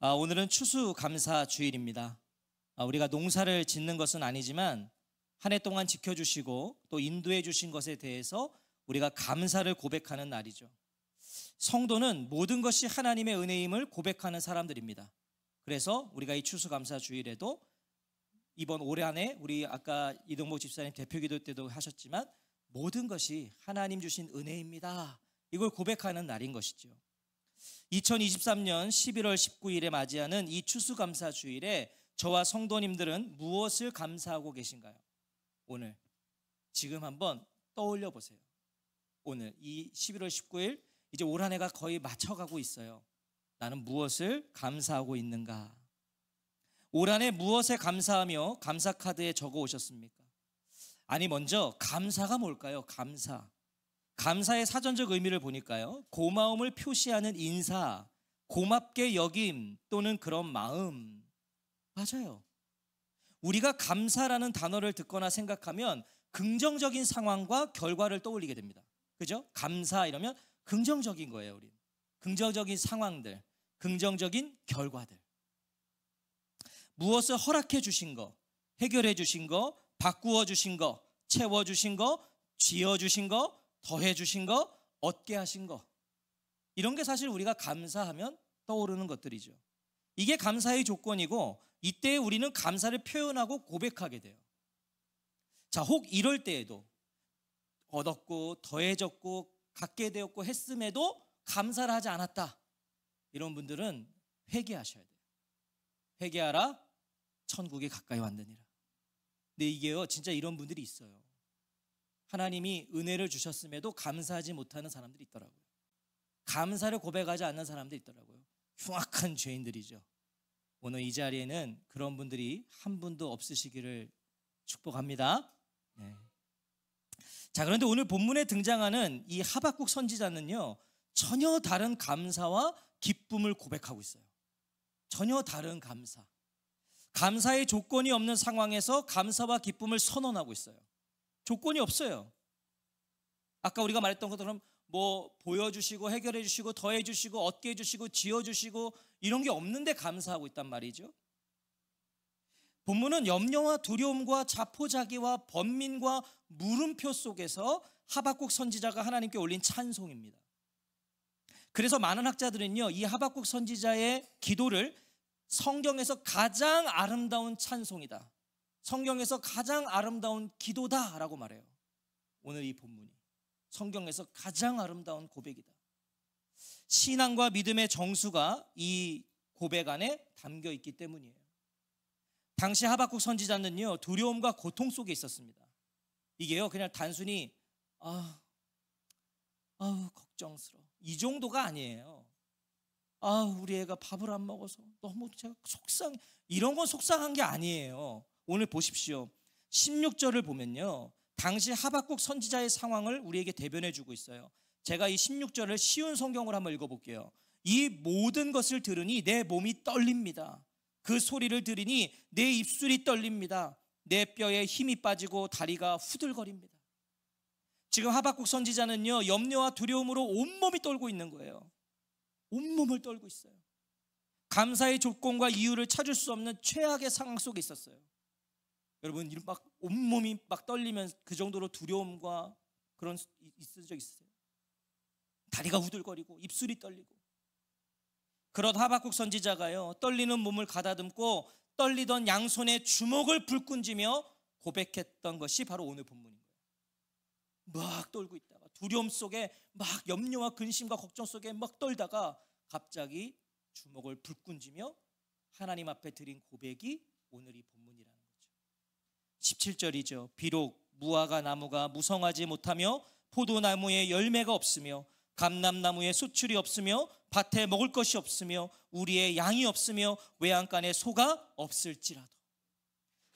오늘은 추수감사주일입니다. 우리가 농사를 짓는 것은 아니지만 한 해 동안 지켜주시고 또 인도해 주신 것에 대해서 우리가 감사를 고백하는 날이죠. 성도는 모든 것이 하나님의 은혜임을 고백하는 사람들입니다. 그래서 우리가 이 추수감사주일에도 이번 올 한해 우리 아까 이동복 집사님 대표기도 때도 하셨지만 모든 것이 하나님 주신 은혜입니다. 이걸 고백하는 날인 것이죠. 2023년 11월 19일에 맞이하는 이 추수감사주일에 저와 성도님들은 무엇을 감사하고 계신가요? 오늘 지금 한번 떠올려 보세요. 오늘 이 11월 19일 이제 올 한 해가 거의 맞춰가고 있어요. 나는 무엇을 감사하고 있는가? 올 한 해 무엇에 감사하며 감사 카드에 적어 오셨습니까? 아니, 먼저 감사가 뭘까요? 감사의 사전적 의미를 보니까요, 고마움을 표시하는 인사, 고맙게 여김 또는 그런 마음. 맞아요. 우리가 감사라는 단어를 듣거나 생각하면 긍정적인 상황과 결과를 떠올리게 됩니다. 그죠? 감사 이러면 긍정적인 거예요. 우리 긍정적인 상황들, 긍정적인 결과들. 무엇을 허락해 주신 거, 해결해 주신 거, 바꾸어 주신 거, 채워 주신 거, 지어 주신 거, 더해 주신 거, 얻게 하신 거. 이런 게 사실 우리가 감사하면 떠오르는 것들이죠. 이게 감사의 조건이고, 이때 우리는 감사를 표현하고 고백하게 돼요. 자, 혹 이럴 때에도 얻었고 더해졌고 갖게 되었고 했음에도 감사를 하지 않았다, 이런 분들은 회개하셔야 돼요. 회개하라, 천국이 가까이 왔느니라. 근데 이게요, 진짜 이런 분들이 있어요. 하나님이 은혜를 주셨음에도 감사하지 못하는 사람들이 있더라고요. 감사를 고백하지 않는 사람들이 있더라고요. 흉악한 죄인들이죠. 오늘 이 자리에는 그런 분들이 한 분도 없으시기를 축복합니다. 네. 자, 그런데 오늘 본문에 등장하는 이 하박국 선지자는요, 전혀 다른 감사와 기쁨을 고백하고 있어요. 전혀 다른 감사. 감사의 조건이 없는 상황에서 감사와 기쁨을 선언하고 있어요. 조건이 없어요. 아까 우리가 말했던 것처럼 뭐 보여주시고 해결해 주시고 더해 주시고 얻게 해주시고 지어주시고 이런 게 없는데 감사하고 있단 말이죠. 본문은 염려와 두려움과 자포자기와 번민과 물음표 속에서 하박국 선지자가 하나님께 올린 찬송입니다. 그래서 많은 학자들은요, 이 하박국 선지자의 기도를 성경에서 가장 아름다운 찬송이다, 성경에서 가장 아름다운 기도다라고 말해요. 오늘 이 본문이 성경에서 가장 아름다운 고백이다. 신앙과 믿음의 정수가 이 고백 안에 담겨 있기 때문이에요. 당시 하박국 선지자는요, 두려움과 고통 속에 있었습니다. 이게요, 그냥 단순히 걱정스러워, 이 정도가 아니에요. 우리 애가 밥을 안 먹어서 너무 제가 속상해, 이런 건 속상한 게 아니에요. 오늘 보십시오. 16절을 보면요, 당시 하박국 선지자의 상황을 우리에게 대변해 주고 있어요. 제가 이 16절을 쉬운 성경으로 한번 읽어볼게요. 이 모든 것을 들으니 내 몸이 떨립니다. 그 소리를 들으니 내 입술이 떨립니다. 내 뼈에 힘이 빠지고 다리가 후들거립니다. 지금 하박국 선지자는요, 염려와 두려움으로 온몸이 떨고 있는 거예요. 온몸을 떨고 있어요. 감사의 조건과 이유를 찾을 수 없는 최악의 상황 속에 있었어요. 여러분, 막 온몸이 막 떨리면 그 정도로 두려움과 그런 있을 적 있으세요? 다리가 후들거리고 입술이 떨리고. 그런 하박국 선지자가요, 떨리는 몸을 가다듬고 떨리던 양손에 주먹을 불끈쥐며 고백했던 것이 바로 오늘 본문인 거예요. 막 떨고 있다가 두려움 속에 막 염려와 근심과 걱정 속에 막 떨다가 갑자기 주먹을 불끈쥐며 하나님 앞에 드린 고백이 오늘 이 본문이라는 거죠. 17절이죠. 비록 무화과 나무가 무성하지 못하며 포도나무에 열매가 없으며 감람나무에 수출이 없으며 밭에 먹을 것이 없으며 우리의 양이 없으며 외양간에 소가 없을지라도.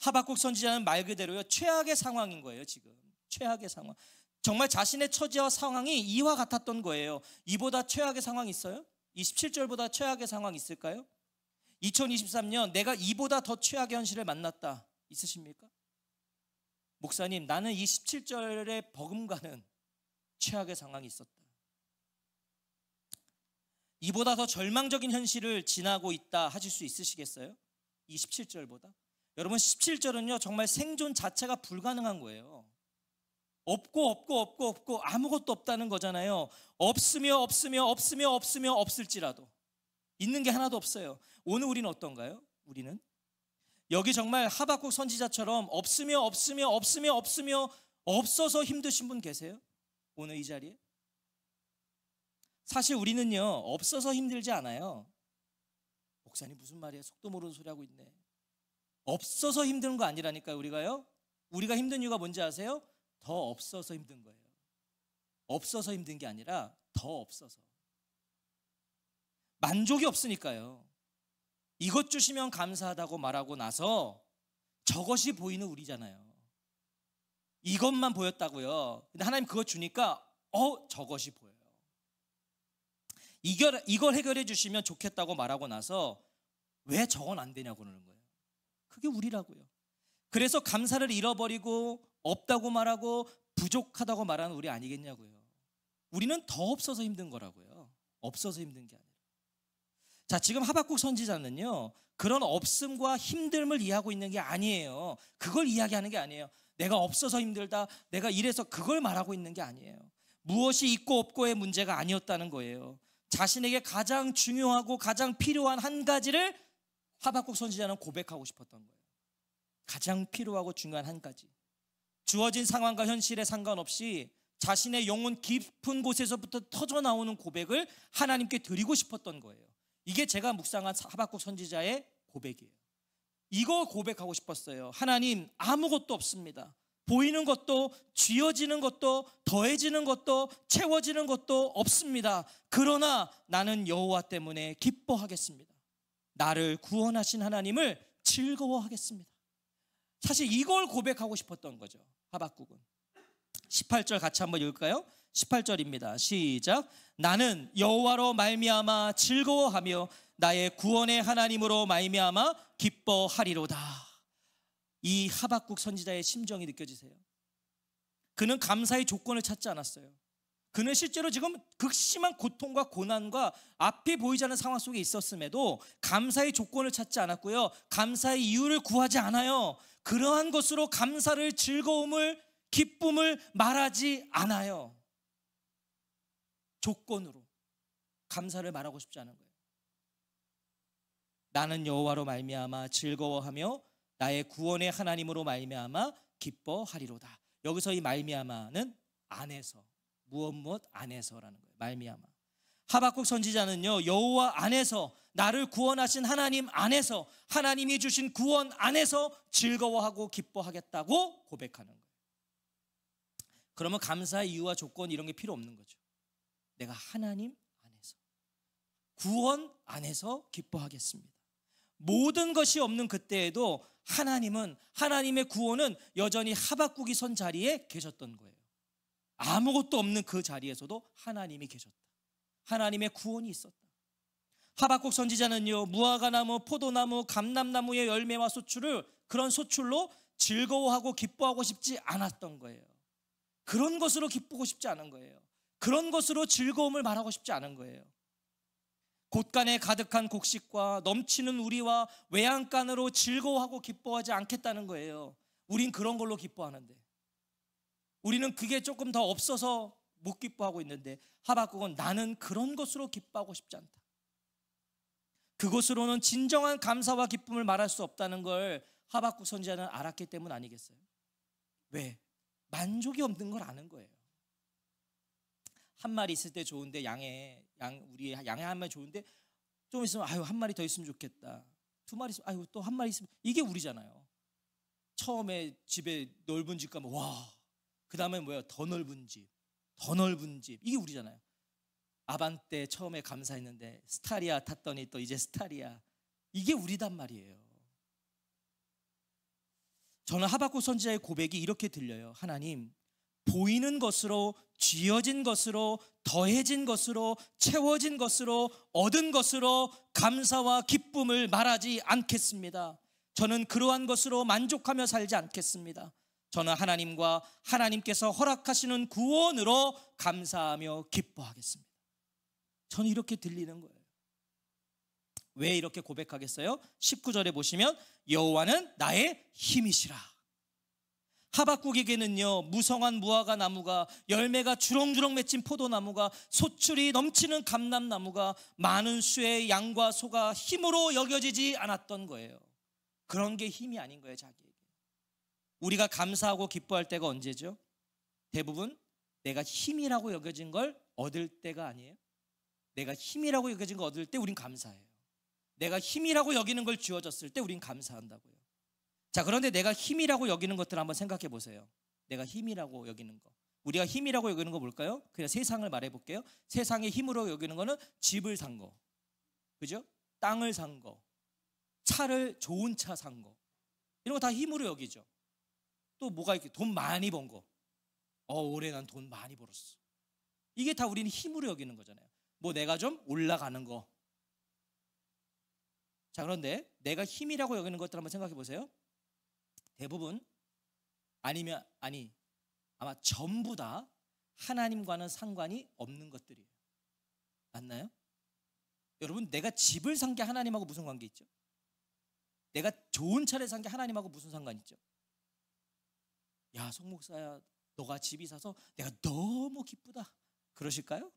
하박국 선지자는 말 그대로요, 최악의 상황인 거예요. 지금 최악의 상황, 정말 자신의 처지와 상황이 이와 같았던 거예요. 이보다 최악의 상황이 있어요? 27절보다 최악의 상황이 있을까요? 2023년 내가 이보다 더 최악의 현실을 만났다, 있으십니까? 목사님, 나는 이 17절에 버금가는 최악의 상황이 있었다. 이보다 더 절망적인 현실을 지나고 있다 하실 수 있으시겠어요? 이 17절보다. 여러분 17절은요 정말 생존 자체가 불가능한 거예요. 없고 아무것도 없다는 거잖아요. 없으며 없을지라도 있는 게 하나도 없어요. 오늘 우리는 어떤가요? 우리는 여기 정말 하박국 선지자처럼 없으며 없어서 힘드신 분 계세요? 오늘 이 자리에? 사실 우리는요 없어서 힘들지 않아요. 목사님 무슨 말이에요? 속도 모르는 소리 하고 있네. 없어서 힘든 거 아니라니까요. 우리가 힘든 이유가 뭔지 아세요? 더 없어서 힘든 거예요. 없어서 힘든 게 아니라 더 없어서. 만족이 없으니까요. 이것 주시면 감사하다고 말하고 나서 저것이 보이는 우리잖아요. 이것만 보였다고요. 근데 하나님 그것 주니까 저것이 보여요. 이걸 해결해 주시면 좋겠다고 말하고 나서 왜 저건 안 되냐고 그러는 거예요. 그게 우리라고요. 그래서 감사를 잃어버리고 없다고 말하고 부족하다고 말하는 우리 아니겠냐고요. 우리는 더 없어서 힘든 거라고요. 없어서 힘든 게 아니라. 자, 지금 하박국 선지자는요 그런 없음과 힘듦을 이해하고 있는 게 아니에요. 그걸 이야기하는 게 아니에요. 내가 없어서 힘들다, 내가 이래서 그걸 말하고 있는 게 아니에요. 무엇이 있고 없고의 문제가 아니었다는 거예요. 자신에게 가장 중요하고 가장 필요한 한 가지를 하박국 선지자는 고백하고 싶었던 거예요. 가장 필요하고 중요한 한 가지. 주어진 상황과 현실에 상관없이 자신의 영혼 깊은 곳에서부터 터져나오는 고백을 하나님께 드리고 싶었던 거예요. 이게 제가 묵상한 하박국 선지자의 고백이에요. 이거 고백하고 싶었어요. 하나님, 아무것도 없습니다. 보이는 것도 쥐어지는 것도 더해지는 것도 채워지는 것도 없습니다. 그러나 나는 여호와 때문에 기뻐하겠습니다. 나를 구원하신 하나님을 즐거워하겠습니다. 사실 이걸 고백하고 싶었던 거죠. 하박국은. 18절 같이 한번 읽을까요? 18절입니다. 시작. 나는 여호와로 말미암아 즐거워하며 나의 구원의 하나님으로 말미암아 기뻐하리로다. 이 하박국 선지자의 심정이 느껴지세요? 그는 감사의 조건을 찾지 않았어요. 그는 실제로 지금 극심한 고통과 고난과 앞이 보이지 않는 상황 속에 있었음에도 감사의 조건을 찾지 않았고요. 감사의 이유를 구하지 않아요. 그러한 것으로 감사를, 즐거움을, 기쁨을 말하지 않아요. 조건으로 감사를 말하고 싶지 않은 거예요. 나는 여호와로 말미암아 즐거워하며 나의 구원의 하나님으로 말미암아 기뻐하리로다. 여기서 이 말미암아는 안에서, 무엇 안에서라는 거예요. 말미암아. 하박국 선지자는요 여호와 안에서, 나를 구원하신 하나님 안에서, 하나님이 주신 구원 안에서 즐거워하고 기뻐하겠다고 고백하는 거예요. 그러면 감사의 이유와 조건 이런 게 필요 없는 거죠. 내가 하나님 안에서, 구원 안에서 기뻐하겠습니다. 모든 것이 없는 그때에도 하나님의 구원은 여전히 하박국이 선 자리에 계셨던 거예요. 아무것도 없는 그 자리에서도 하나님이 계셨다. 하나님의 구원이 있었다. 하박국 선지자는요 무화과나무, 포도나무, 감람나무의 열매와 그런 소출로 즐거워하고 기뻐하고 싶지 않았던 거예요. 그런 것으로 기쁘고 싶지 않은 거예요. 그런 것으로 즐거움을 말하고 싶지 않은 거예요. 곳간에 가득한 곡식과 넘치는 우리와 외양간으로 즐거워하고 기뻐하지 않겠다는 거예요. 우린 그런 걸로 기뻐하는데, 우리는 그게 조금 더 없어서 못 기뻐하고 있는데, 하박국은 나는 그런 것으로 기뻐하고 싶지 않다. 그것으로는 진정한 감사와 기쁨을 말할 수 없다는 걸 하박국 선지자는 알았기 때문 아니겠어요? 왜? 만족이 없는 걸 아는 거예요. 한 마리 있을 때 좋은데 우리 양에 한 마리 좋은데 좀 있으면 한 마리 더 있으면 좋겠다. 두 마리 있으면 또 한 마리 있으면, 이게 우리잖아요. 처음에 집에 넓은 집 가면 그 다음에 더 넓은 집, 이게 우리잖아요. 아반떼 처음에 감사했는데 스타리아 탔더니 또 이제 스타리아, 이게 우리단 말이에요. 저는 하박국 선지자의 고백이 이렇게 들려요. 하나님, 보이는 것으로, 쥐어진 것으로, 더해진 것으로, 채워진 것으로, 얻은 것으로 감사와 기쁨을 말하지 않겠습니다. 저는 그러한 것으로 만족하며 살지 않겠습니다. 저는 하나님과 하나님께서 허락하시는 구원으로 감사하며 기뻐하겠습니다. 저는 이렇게 들리는 거예요. 왜 이렇게 고백하겠어요? 19절에 보시면 여호와는 나의 힘이시라. 하박국에게는요, 무성한 무화과 나무가, 열매가 주렁주렁 맺힌 포도나무가, 소출이 넘치는 감람나무가, 많은 수의 양과 소가 힘으로 여겨지지 않았던 거예요. 그런 게 힘이 아닌 거예요, 자기에게. 우리가 감사하고 기뻐할 때가 언제죠? 대부분 내가 힘이라고 여겨진 걸 얻을 때가 아니에요. 내가 힘이라고 여겨진 걸 얻을 때 우린 감사해요. 내가 힘이라고 여기는 걸 주어졌을 때 우린 감사한다고요. 자, 그런데 내가 힘이라고 여기는 것들을 한번 생각해 보세요. 내가 힘이라고 여기는 거. 우리가 힘이라고 여기는 거 뭘까요? 그냥 세상을 말해 볼게요. 세상의 힘으로 여기는 거는 집을 산 거, 그죠? 땅을 산 거, 차를, 좋은 차 산 거, 이런 거 다 힘으로 여기죠. 또 뭐가 있게? 돈 많이 번 거. 올해 난 돈 많이 벌었어. 이게 다 우리는 힘으로 여기는 거잖아요. 뭐 내가 좀 올라가는 거. 자, 그런데 내가 힘이라고 여기는 것들 한번 생각해 보세요. 대부분 아마 전부 다 하나님과는 상관이 없는 것들이에요. 맞나요? 여러분, 내가 집을 산 게 하나님하고 무슨 관계 있죠? 내가 좋은 차를 산 게 하나님하고 무슨 상관 있죠? 야, 송 목사야, 너가 집이 사서 내가 너무 기쁘다, 그러실까요?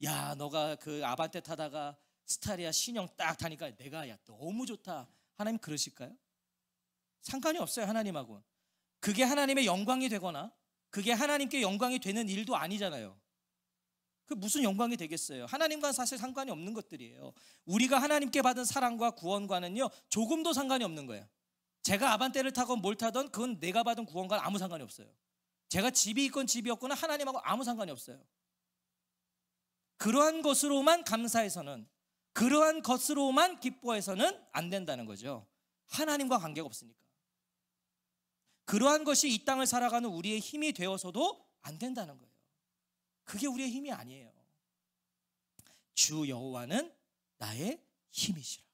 야, 너가 그 아반떼 타다가 스타리아 신형 딱 타니까 내가 야 너무 좋다, 하나님 그러실까요? 상관이 없어요, 하나님하고. 그게 하나님의 영광이 되거나 그게 하나님께 영광이 되는 일도 아니잖아요. 그 무슨 영광이 되겠어요? 하나님과는 사실 상관이 없는 것들이에요. 우리가 하나님께 받은 사랑과 구원과는요, 조금도 상관이 없는 거예요. 제가 아반떼를 타건 뭘 타던 그건 내가 받은 구원과는 아무 상관이 없어요. 제가 집이 있건 집이 없거나 하나님하고 아무 상관이 없어요. 그러한 것으로만 감사해서는, 그러한 것으로만 기뻐해서는 안 된다는 거죠. 하나님과 관계가 없으니까. 그러한 것이 이 땅을 살아가는 우리의 힘이 되어서도 안 된다는 거예요. 그게 우리의 힘이 아니에요. 주 여호와는 나의 힘이시라.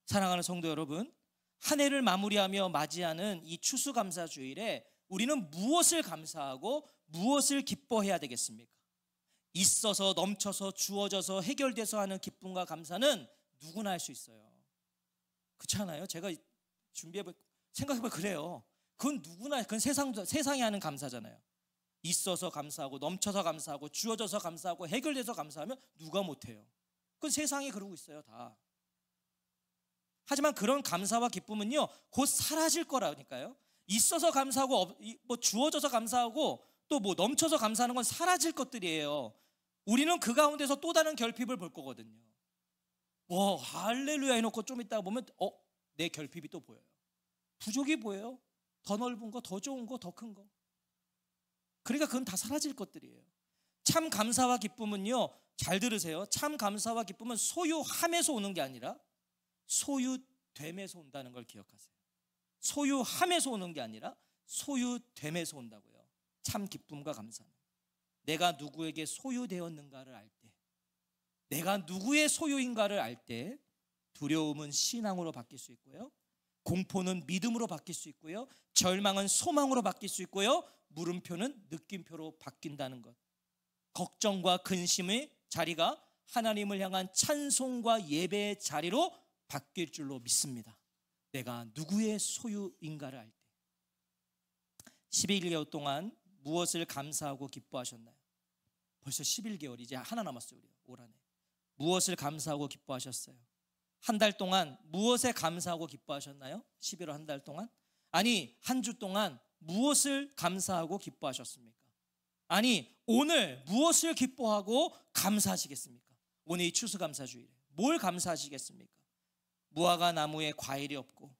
사랑하는 성도 여러분, 한 해를 마무리하며 맞이하는 이 추수감사주일에 우리는 무엇을 감사하고 무엇을 기뻐해야 되겠습니까? 있어서, 넘쳐서, 주어져서, 해결돼서 하는 기쁨과 감사는 누구나 할 수 있어요. 그렇지 않아요? 제가 생각해보면 그래요. 그건 누구나, 그건 세상이 하는 감사잖아요. 있어서 감사하고, 넘쳐서 감사하고, 주어져서 감사하고, 해결돼서 감사하면 누가 못해요? 그건 세상이 그러고 있어요, 다. 하지만 그런 감사와 기쁨은요, 곧 사라질 거라니까요. 있어서 감사하고, 뭐 주어져서 감사하고, 또 뭐 넘쳐서 감사하는 건 사라질 것들이에요. 우리는 그 가운데서 또 다른 결핍을 볼 거거든요. 할렐루야 해놓고 좀 있다가 보면 내 결핍이 또 보여요. 부족이 보여요. 더 넓은 거, 더 좋은 거, 더 큰 거. 그러니까 그건 다 사라질 것들이에요. 참 감사와 기쁨은요, 잘 들으세요. 참 감사와 기쁨은 소유함에서 오는 게 아니라 소유됨에서 온다는 걸 기억하세요. 소유함에서 오는 게 아니라 소유됨에서 온다고요. 참 기쁨과 감사는 내가 누구에게 소유되었는가를 알 때, 내가 누구의 소유인가를 알 때 두려움은 신앙으로 바뀔 수 있고요, 공포는 믿음으로 바뀔 수 있고요, 절망은 소망으로 바뀔 수 있고요, 물음표는 느낌표로 바뀐다는 것. 걱정과 근심의 자리가 하나님을 향한 찬송과 예배의 자리로 바뀔 줄로 믿습니다. 내가 누구의 소유인가를 알 때. 11개월 동안 무엇을 감사하고 기뻐하셨나요? 벌써 11개월, 이제 하나 남았어요. 우리 올 한해 무엇을 감사하고 기뻐하셨어요? 한 달 동안 무엇에 감사하고 기뻐하셨나요? 11월 한 달 동안? 아니, 한 주 동안 무엇을 감사하고 기뻐하셨습니까? 아니, 오늘 무엇을 기뻐하고 감사하시겠습니까? 오늘 이 추수감사주일에 뭘 감사하시겠습니까? 무화과 나무에 과일이 없고,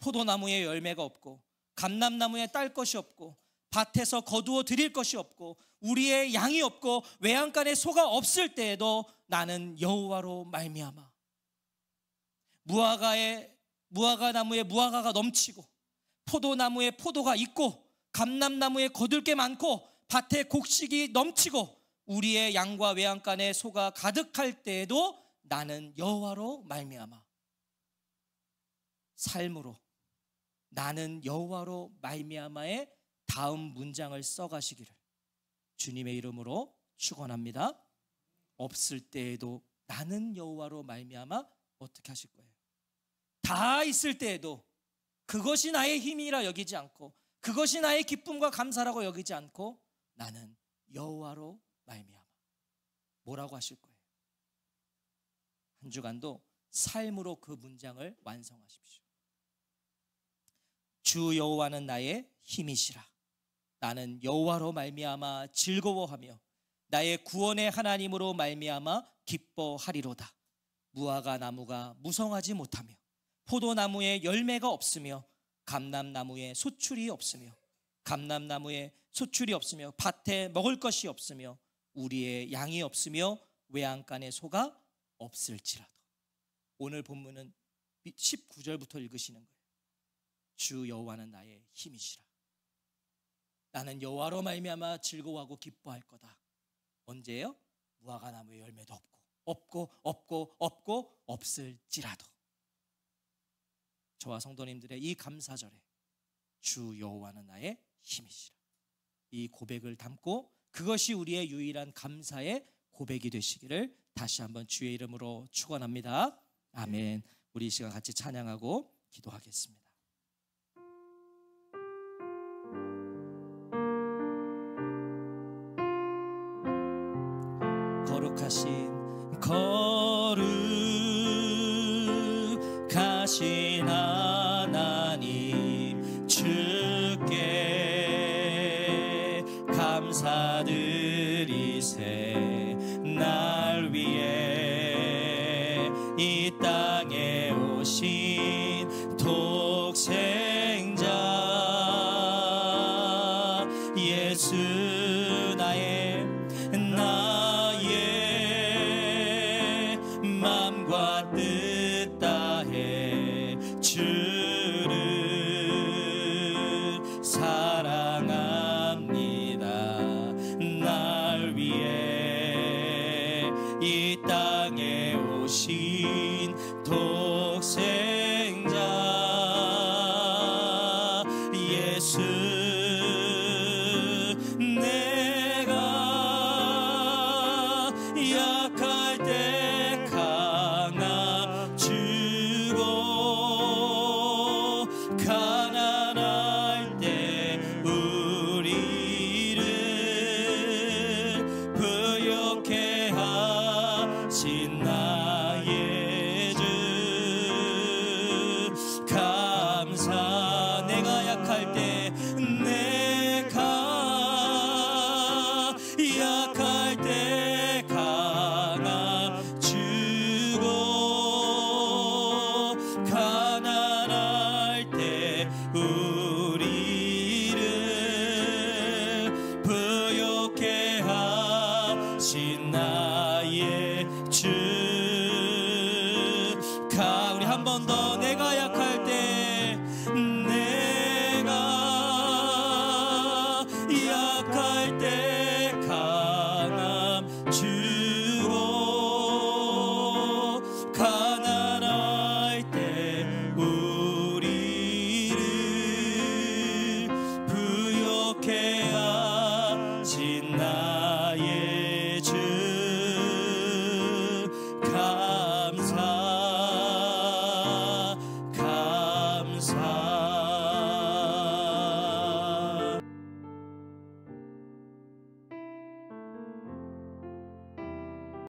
포도나무에 열매가 없고, 감람나무에 딸 것이 없고, 밭에서 거두어 드릴 것이 없고, 우리의 양이 없고, 외양간에 소가 없을 때에도 나는 여호와로 말미암아 무화과 나무에 무화과가 넘치고, 포도나무에 포도가 있고, 감람나무에 거둘 게 많고, 밭에 곡식이 넘치고, 우리의 양과 외양간에 소가 가득할 때에도 나는 여호와로 말미암아 삶으로 나는 여호와로 말미암아의 다음 문장을 써가시기를 주님의 이름으로 축원합니다. 없을 때에도 나는 여호와로 말미암아 어떻게 하실 거예요? 다 있을 때에도 그것이 나의 힘이라 여기지 않고, 그것이 나의 기쁨과 감사라고 여기지 않고, 나는 여호와로 말미암아 뭐라고 하실 거예요? 한 주간도 삶으로 그 문장을 완성하십시오. 주 여호와는 나의 힘이시라. 나는 여호와로 말미암아 즐거워하며 나의 구원의 하나님으로 말미암아 기뻐하리로다. 무화과 나무가 무성하지 못하며 포도나무에 열매가 없으며 감람나무에 소출이 없으며 밭에 먹을 것이 없으며 우리의 양이 없으며 외양간에 소가 없을지라도. 오늘 본문은 19절부터 읽으시는 거예요. 주 여호와는 나의 힘이시라. 나는 여호와로 말미암아 즐거워하고 기뻐할 거다. 언제요? 무화과 나무에 열매도 없고 없을지라도. 저와 성도님들의 이 감사절에 주 여호와는 나의 힘이시라, 이 고백을 담고 그것이 우리의 유일한 감사의 고백이 되시기를 다시 한번 주의 이름으로 축원합니다. 아멘. 우리 이 시간 같이 찬양하고 기도하겠습니다. 거룩하신 하나님, 주께 감사드리세. 날 위해 이 땅에 오신 독생자 예수, 나의 맘과 뜻 다해 주를 사랑합니다. 날 위해 이 땅에 오신 독생자 예수, 내가 약할 때 강함 주고 가난할 때 우리를 부욕해 하신 나의 주 감사. 내가 약할 때, 내가 약할 때 강함 주고 가난할 때 우리를 부욕해 하신 나의 주. 우리 한 번 더. 내가 약할 때, 내가 약할 때 강함 주고 가난할 때 우리를 부욕해 하신 나의